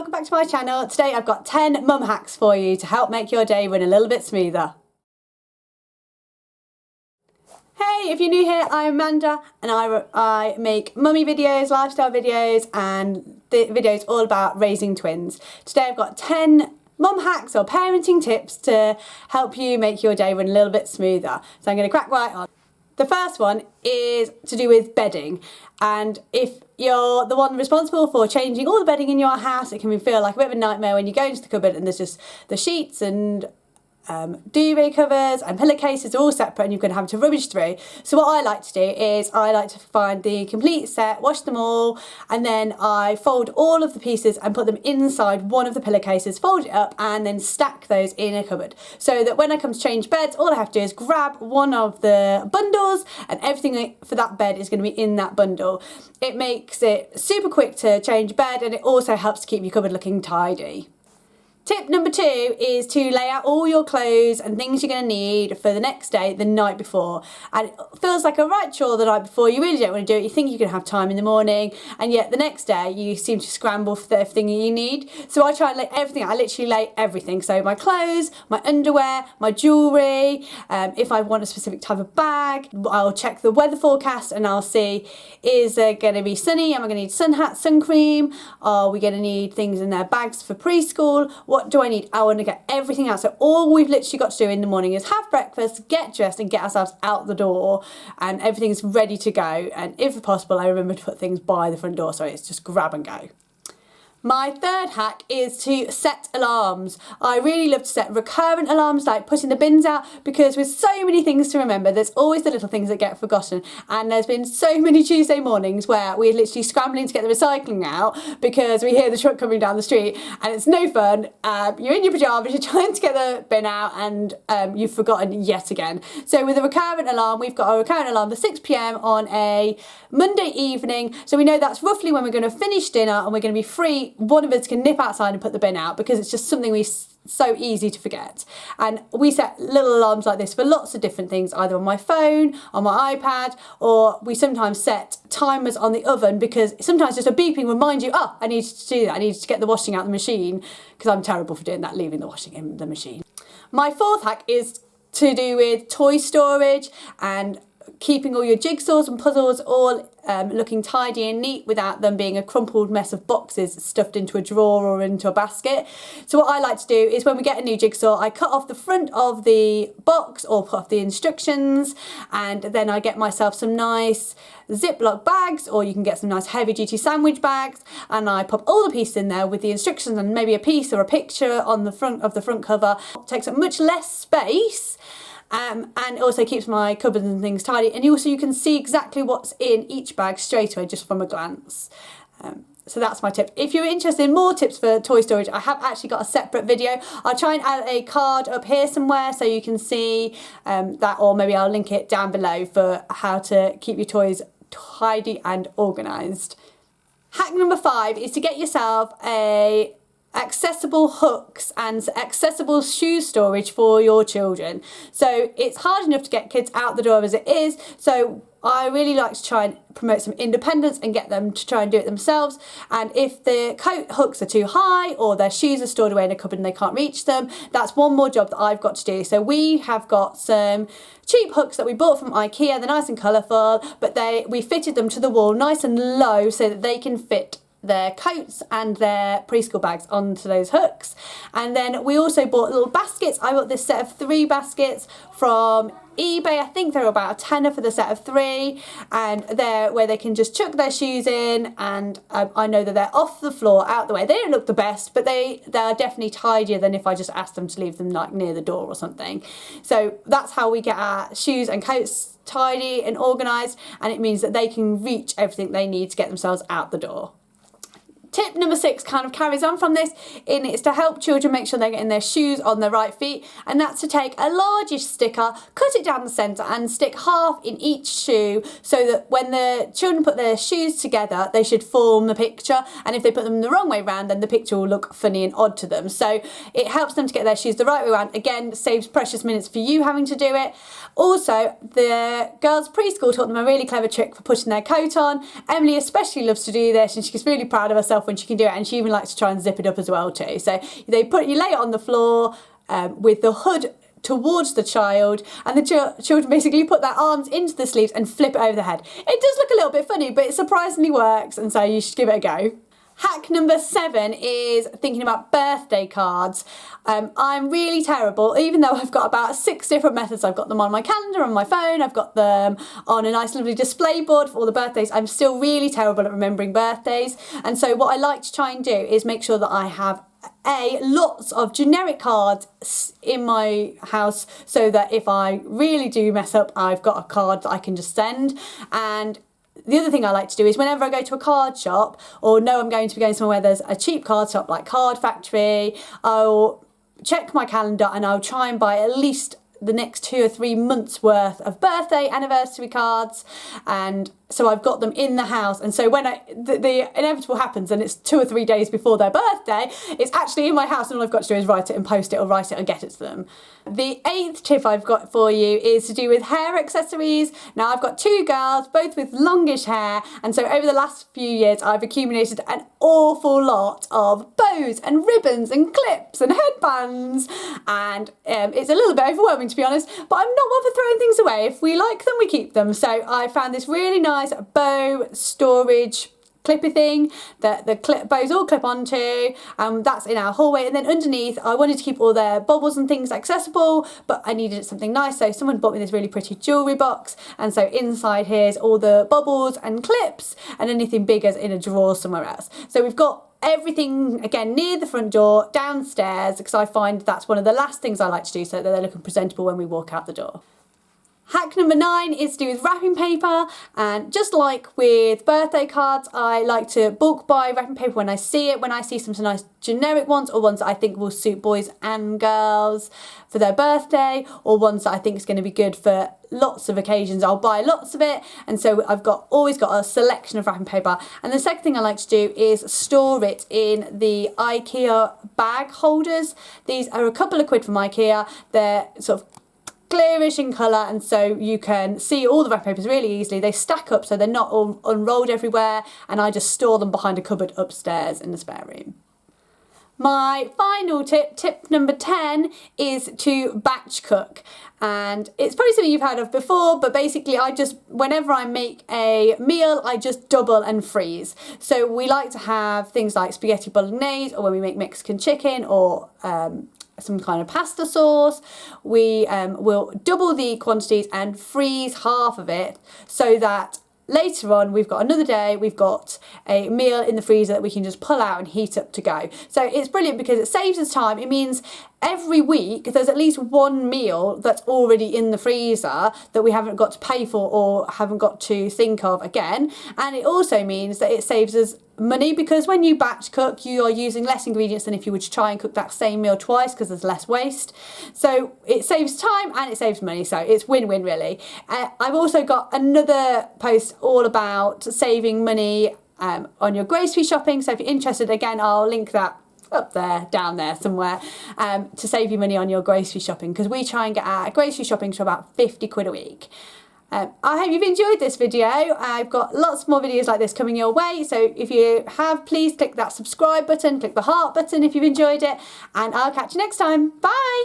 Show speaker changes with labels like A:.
A: welcome back to my channel. Today I've got 10 mum hacks for you to help make your day run a little bit smoother. Hey, if you're new here, I'm Amanda and I make mummy videos, lifestyle videos and videos all about raising twins. Today I've got 10 mum hacks or parenting tips to help you make your day run a little bit smoother. So I'm going to crack right on. The first one is to do with bedding, and if you're the one responsible for changing all the bedding in your house, it can feel like a bit of a nightmare when you go into the cupboard and there's just the sheets and duvet covers and pillowcases are all separate and you're going to have to rummage through. So what I like to do is I like to find the complete set, wash them all, and then I fold all of the pieces and put them inside one of the pillowcases, fold it up and then stack those in a cupboard, so that when I come to change beds, all I have to do is grab one of the bundles and everything for that bed is going to be in that bundle. It makes it super quick to change bed and it also helps to keep your cupboard looking tidy. Tip number 2 is to lay out all your clothes and things you're going to need for the next day the night before. And it feels like a right chore the night before. You really don't want to do it. You think you're going to have time in the morning, and yet the next day you seem to scramble for everything you need. So I try and lay everything out. I literally lay everything. So my clothes, my underwear, my jewellery. If I want a specific type of bag, I'll check the weather forecast and I'll see, is there going to be sunny? Am I going to need sun hat, sun cream? Are we going to need things in their bags for preschool? What do I need? I want to get everything out. So all we've literally got to do in the morning is have breakfast, get dressed and get ourselves out the door, and everything's ready to go. And if possible, I remember to put things by the front door, so it's just grab and go. My third hack is to set alarms. I really love to set recurrent alarms, like putting the bins out, because with so many things to remember, there's always the little things that get forgotten. And there's been so many Tuesday mornings where we're literally scrambling to get the recycling out because we hear the truck coming down the street and it's no fun. You're in your pyjamas, you're trying to get the bin out and you've forgotten yet again. So with a recurrent alarm, we've got a recurrent alarm for 6 p.m. on a Monday evening. So we know that's roughly when we're going to finish dinner and we're going to be free. One of us can nip outside and put the bin out, because it's just something so easy to forget. And we set little alarms like this for lots of different things, either on my phone, on my iPad, or we sometimes set timers on the oven, because sometimes just a beeping reminds you, oh, I need to do that, I need to get the washing out of the machine, because I'm terrible for doing that, leaving the washing in the machine. My fourth hack is to do with toy storage and keeping all your jigsaws and puzzles all looking tidy and neat without them being a crumpled mess of boxes stuffed into a drawer or into a basket. So what I like to do is, when we get a new jigsaw, I cut off the front of the box or put off the instructions, and then I get myself some nice Ziploc bags, or you can get some nice heavy duty sandwich bags, and I pop all the pieces in there with the instructions and maybe a piece or a picture on the front of the front cover. It takes up much less space. And it also keeps my cupboards and things tidy, and you can see exactly what's in each bag straight away just from a glance. So that's my tip. If you're interested in more tips for toy storage, I have actually got a separate video. I'll try and add a card up here somewhere so you can see that, or maybe I'll link it down below for how to keep your toys tidy and organised. Hack number 5 is to get yourself accessible hooks and accessible shoe storage for your children. So it's hard enough to get kids out the door as it is, so I really like to try and promote some independence and get them to try and do it themselves. And if the coat hooks are too high or their shoes are stored away in a cupboard and they can't reach them, that's one more job that I've got to do. So we have got some cheap hooks that we bought from IKEA. They're nice and colourful, but we fitted them to the wall nice and low so that they can fit their coats and their preschool bags onto those hooks. And then we also bought little baskets. I bought this set of 3 baskets from eBay. I think they're about a tenner for the set of 3, and they're where they can just chuck their shoes in, and I know that they're off the floor, out the way. They don't look the best, but they are definitely tidier than if I just asked them to leave them like near the door or something. So that's how we get our shoes and coats tidy and organised, and it means that they can reach everything they need to get themselves out the door. Tip number 6 kind of carries on from this, and it's to help children make sure they're getting their shoes on their right feet, and that's to take a largish sticker, cut it down the centre and stick half in each shoe, so that when the children put their shoes together they should form the picture, and if they put them the wrong way round then the picture will look funny and odd to them. So it helps them to get their shoes the right way around. Again, saves precious minutes for you having to do it. Also, the girls preschool taught them a really clever trick for putting their coat on. Emily especially loves to do this and she's really proud of herself herself when she can do it, and she even likes to try and zip it up as well too. So you lay it on the floor with the hood towards the child, and the children basically put their arms into the sleeves and flip it over the head. It does look a little bit funny, but it surprisingly works, and so you should give it a go. Hack number 7 is thinking about birthday cards. I'm really terrible, even though I've got about 6 different methods. I've got them on my calendar, on my phone, I've got them on a nice lovely display board for all the birthdays. I'm still really terrible at remembering birthdays, and so what I like to try and do is make sure that I have lots of generic cards in my house, so that if I really do mess up, I've got a card that I can just send. And the other thing I like to do is whenever I go to a card shop, or know I'm going to be going somewhere where there's a cheap card shop like Card Factory, I'll check my calendar and I'll try and buy at least the next 2 or 3 months worth of birthday, anniversary cards, and so I've got them in the house. And so when the inevitable happens and it's 2 or 3 days before their birthday, it's actually in my house, and all I've got to do is write it and post it, or write it and get it to them. The 8th tip I've got for you is to do with hair accessories. Now I've got 2 girls, both with longish hair, and so over the last few years I've accumulated an awful lot of bows and ribbons and clips and headbands, and it's a little bit overwhelming, to be honest, but I'm not one for throwing things away. If we like them, we keep them. So I found this really nice bow storage clippy thing that the bows all clip onto, that's in our hallway. And then underneath, I wanted to keep all their baubles and things accessible, but I needed something nice, so someone bought me this really pretty jewellery box, and so inside here's all the baubles and clips, and anything big is in a drawer somewhere else. So we've got everything again near the front door, downstairs, because I find that's one of the last things I like to do, so that they're looking presentable when we walk out the door. Hack number 9 is to do with wrapping paper, and just like with birthday cards, I like to bulk buy wrapping paper when I see it, when I see some nice generic ones, or ones that I think will suit boys and girls for their birthday, or ones that I think is going to be good for lots of occasions. I'll buy lots of it, and so I've always got a selection of wrapping paper. And the second thing I like to do is store it in the IKEA bag holders. These are a couple of quid from IKEA. They're sort of clearish in colour, and so you can see all the wrapping papers really easily. They stack up so they're not all unrolled everywhere, and I just store them behind a cupboard upstairs in the spare room. My final tip number 10, is to batch cook. And it's probably something you've heard of before, but basically whenever I make a meal, I just double and freeze. So we like to have things like spaghetti bolognese, or when we make Mexican chicken, or some kind of pasta sauce, we will double the quantities and freeze half of it, so that later on we've got another day, we've got a meal in the freezer that we can just pull out and heat up to go. So it's brilliant because it saves us time. It means every week there's at least one meal that's already in the freezer that we haven't got to pay for or haven't got to think of again. And it also means that it saves us money, because when you batch cook, you are using less ingredients than if you were to try and cook that same meal twice, because there's less waste. So it saves time and it saves money, so it's win-win really. I've also got another post all about saving money on your grocery shopping, so if you're interested, again, I'll link that up there, down there somewhere, to save you money on your grocery shopping, because we try and get our grocery shopping to about 50 quid a week. I hope you've enjoyed this video. I've got lots more videos like this coming your way, so if you have, please click that subscribe button, click the heart button if you've enjoyed it, and I'll catch you next time. Bye!